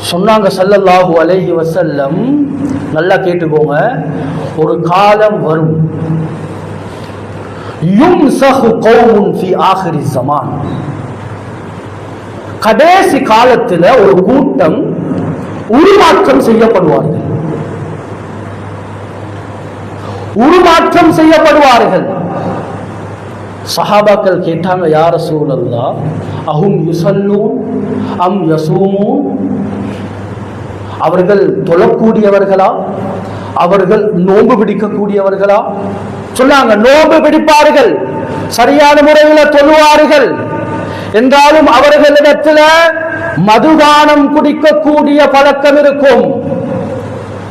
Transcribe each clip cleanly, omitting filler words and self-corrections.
சொன்னாங்க ஸல்லல்லாஹு அலைஹி வஸல்லம், நல்லா கேட்டுக்கோங்க, ஒரு காலம் வரும், யும்ஸஹு கௌமுன் ஃபி ஆகிரி ஸமான், கடைசி காலத்தில் ஒரு கூட்டம் உருமாற்றம் செய்யப்படுவார்கள். உருமாற்றம் செய்யப்படுவார்கள். சஹாபாக்கள் கேட்டாங்க, யா ரசூலல்லாஹ், அஹும் யுஸல்லூன் அம் யஸூமூன், அவர்கள் தொழக்கூடியவர்களா, அவர்கள் நோன்பு பிடிக்கக்கூடியவர்களா? சொன்னாங்க, நோன்பு பிடிப்பார்கள், சரியான முறையில் தொழுவார்கள், என்றாலும் அவர்களிடத்தில் மதுபானம் குடிக்கக்கூடிய பழக்கம் இருக்கும்.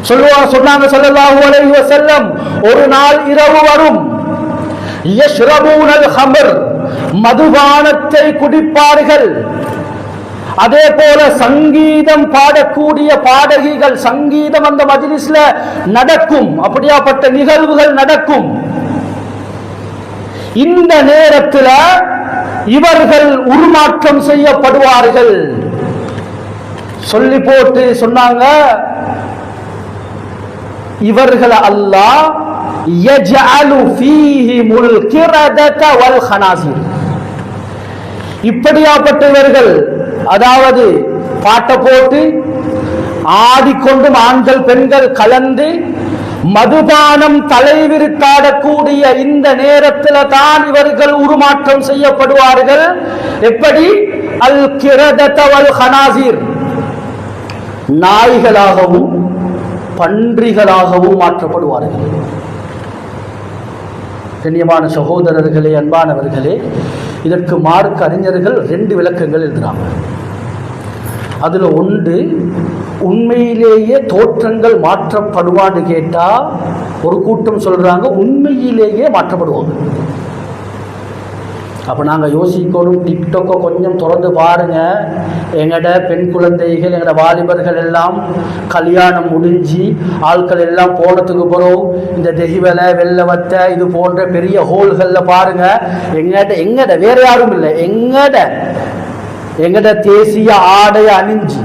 சொன்னாங்க ஸல்லல்லாஹு அலைஹி வஸல்லம், ஒரு நாள் இரவு வரும், யஷ்ரபூனல் ஹம்ர், மதுபானத்தை குடிப்பார்கள். அதே போல சங்கீதம் பாடக்கூடிய பாடகிகள், சங்கீதம் அந்த மஜ்லிஸ்ல நடக்கும், அப்படியாப்பட்ட நிகழ்வுகள் நடக்கும். இந்த நேரத்தில் இவர்கள் உருமாற்றம் செய்யப்படுவார்கள். சொல்லி போட்டு சொன்னாங்க, இவர்கள் அல்லாஹ் யஜஅலு ஃபீஹிமுல் கிரதத வல் ஹனாஸிர், இப்படியாப்பட்டவர்கள், அதாவது பாட்டை போட்டு ஆடிக்கொண்டும் ஆண்கள் பெண்கள் கலந்து மதுபானம் தலைவிரித்தாடக்கூடிய இந்த நேரத்தில் தான் இவர்கள் உருமாற்றம் செய்யப்படுவார்கள். எப்படி? அல் கிரதத வல் ஹனாஸிர், நாய்களாகவும் பன்றிகளாகவும் மாற்றப்படுவார்கள். கண்ணியமான சகோதரர்களே, அன்பானவர்களே, இதற்கு மார்க்க அறிஞர்கள் 2 விளக்கங்கள் எழுதுறாங்க. அதுல ஒன்று, உண்மையிலேயே தோற்றங்கள் மாற்றப்படுவான்னு கேட்டா ஒரு கூட்டம் சொல்றாங்க உண்மையிலேயே மாற்றப்படுவாங்க. அப்போ நாங்கள் யோசிக்கணும், டிக்டாக்கை கொஞ்சம் திறந்து பாருங்க, எங்கட பெண் குழந்தைகள், எங்கட வாலிபர்கள் எல்லாம் கல்யாணம் முடிஞ்சு ஆட்கள் எல்லாம் போனதுக்கு பிறகு இந்த தெஹிவலை வெள்ளவத்தை இது போன்ற பெரிய ஹோல்களில் பாருங்க, எங்கட வேற யாரும் இல்லை, எங்கட தேசிய ஆடையை அணிஞ்சு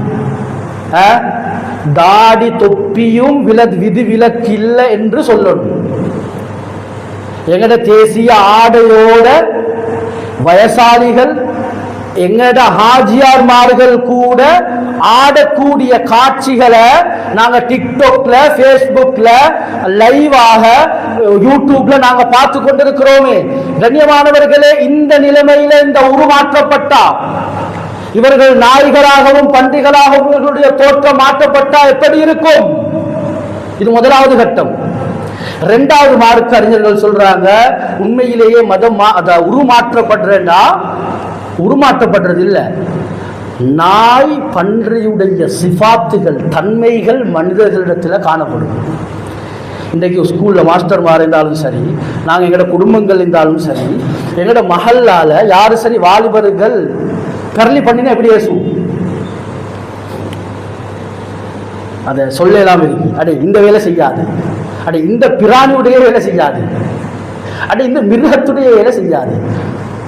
தாடி தொப்பியும் விதி விலக்கில்லை என்று சொல்லணும். எங்கட தேசிய ஆடையோட வயசாளிகள், எங்கட ஹாஜியார்மார்கள் கூட ஆடக்கூடிய காட்சிகளை நாங்க டிக்டாக்ல, ஃபேஸ்புக்ல, லைவாக, யூடியூப்ல நாங்க பார்த்து கொண்டிருக்கிறோமே. கண்ணியமானவர்களே, இந்த நிலைமையில இந்த உருமாற்றப்பட்டா, இவர்கள் நாய்களாகவும் பன்றிகளாகவும் இவர்களுடைய தோற்றம் மாற்றப்பட்டா எப்படி இருக்கும்? இது முதலாவது கட்டம். 2வது மார்க்க அறிஞர்கள் சொல்றாங்க, உண்மையிலேயே மதம் உருமாற்றப்படுறா, உருமாற்றப்படுறது இல்லை, நாய் பன்றியுடைய சிஃபாத்துகள், தன்மைகள் மனிதர்களிடத்தில் காணப்படும். இன்றைக்கு ஸ்கூலில் மாஸ்டர்மார் இருந்தாலும் சரி, நாங்கள் எங்களோட குடும்பங்கள் இருந்தாலும் சரி, எங்களோட மஹல்லால யாரும் சரி வாலிபர்கள் கரளி பண்ணினா எப்படி பேசுவோம்? அதை சொல்லலாம் இருக்கு, அடே இந்த வேலை செய்யாது, அடே இந்த பிராணியுடைய வேலை செய்யாது, அடே இந்த மிருகத்துடைய வேலை செய்யாது.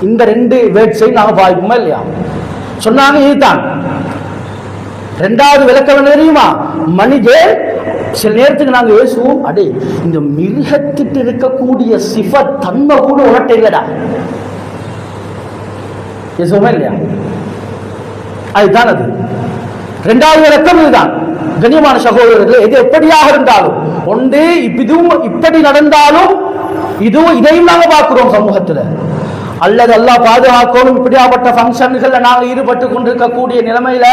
இந்த 2 வேர்ட்ஸை நாங்கள் பாதிப்போமா இல்லையா? சொன்னாங்க இதுதான். 2வது விளக்கம் தெரியுமா? மனிதர் சில நேரத்துக்கு நாங்கள் பேசுவோம், அடே இந்த மிருகத்திட்டு இருக்கக்கூடிய சிஃபத் தன்மை கூட உனட்ட இல்லடா, பேசுவோமா இல்லையா? அதுதான் அது. 2வது விளக்கம் இதுதான். கண்ணியமான சகோதரர்களே, இது எப்படியாக இருந்தாலும் ஒன்று, இதுவும் இப்படி நடந்தாலும் இதுவும் இதையும் நாங்கள் பார்க்கிறோம் சமூகத்தில். அல்லது அல்லாஹ் பாதுகாக்கணும், இப்படியாப்பட்ட ஃபங்க்ஷன்களில் நாங்கள் ஈடுபட்டு கொண்டிருக்கக்கூடிய நிலைமையில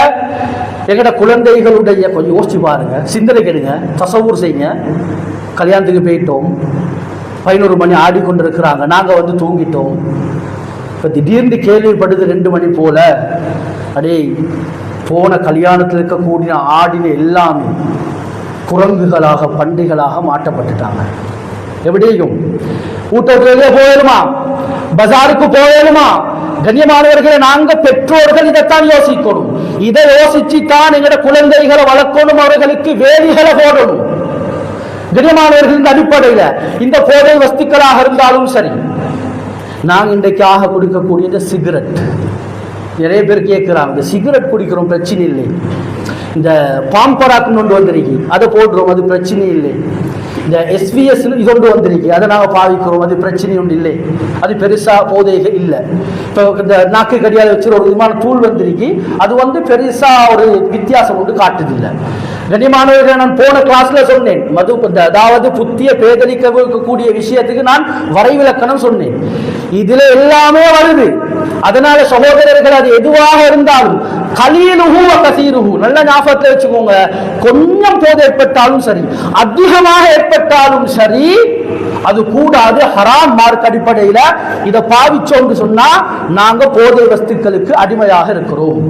எங்கட குழந்தைகளுடைய கொஞ்சம் யோசிச்சு பாருங்க, சிந்தனை கெடுங்க, தசவூர் செய்யுங்க. கல்யாணத்துக்கு போயிட்டோம், 11 மணி ஆடிக்கொண்டிருக்கிறாங்க, நாங்கள் வந்து தூங்கிட்டோம். இப்போ திடீர்னு கேள்விப்படுது 2 மணி போல, அடே போன கல்யாணத்தில் இருக்கக்கூடிய ஆடின எல்லாமே குரங்குகளாக பன்றிகளாக மாற்றப்பட்டுட்டாங்க. எப்படியும் ஊட்டத்திலே போயிடுமா, பஜாருக்கு போயிடுமா? கண்ணியமானவர்களை, நாங்க பெற்றோர்கள் இதைத்தான் யோசிக்கணும். இதை யோசிச்சுத்தான் எங்களோட குழந்தைகளை வளர்க்கணும், அவர்களுக்கு வேலிகளை போடணும். கண்ணியமானவர்கள், இந்த அடிப்படையில் இந்த போதை வஸ்துக்களாக இருந்தாலும் சரி, நாங்கள் இன்றைக்காக கொடுக்கக்கூடிய சிகரெட், நிறைய பேர் கேட்குறாங்க, இந்த சிகரெட் குடிக்கிறோம் பிரச்சனை இல்லை, இந்த பாம்பராக்குன்னு ஒன்று வந்திருக்கு அதை போடுறோம் அது பிரச்சனை இல்லை, இந்த எஸ்விஎஸ் இது ஒன்று வந்திருக்கு அதை நாங்கள் பாவிக்கிறோம் அது பிரச்சனை ஒன்று இல்லை, அது பெருசா போதைக இல்லை. இப்போ இந்த நாக்கு கடியால் வச்சு ஒரு விதமான தூள் வந்திருக்கு, அது வந்து பெருசா ஒரு வித்தியாசம் ஒன்று காட்டுதில்லை. கண்ணியமானவர்கள், நான் போன கிளாஸ்ல சொன்னேன், மது அதாவது புத்திய பேதலிக்கக்கூடிய விஷயத்துக்கு நான் வரைவிலக்கணம் சொன்னேன். இதுல எல்லாமே வருது. அதனால சகோதரர்கள், அது எதுவாக இருந்தாலும் கலீலுஹு வ கஸீருஹு நல்ல ஞாபகத்துல வச்சுக்கோங்க. கொஞ்சம் போதை ஏற்பட்டாலும் சரி, அதிகமாக ஏற்பட்டாலும் சரி, அது கூடாது. ஹராம் மார்க் அடிப்படையில இதை பாவிச்சோம்னு சொன்னா நாங்க போதை வஸ்துக்களுக்கு அடிமையாக இருக்கிறோம்.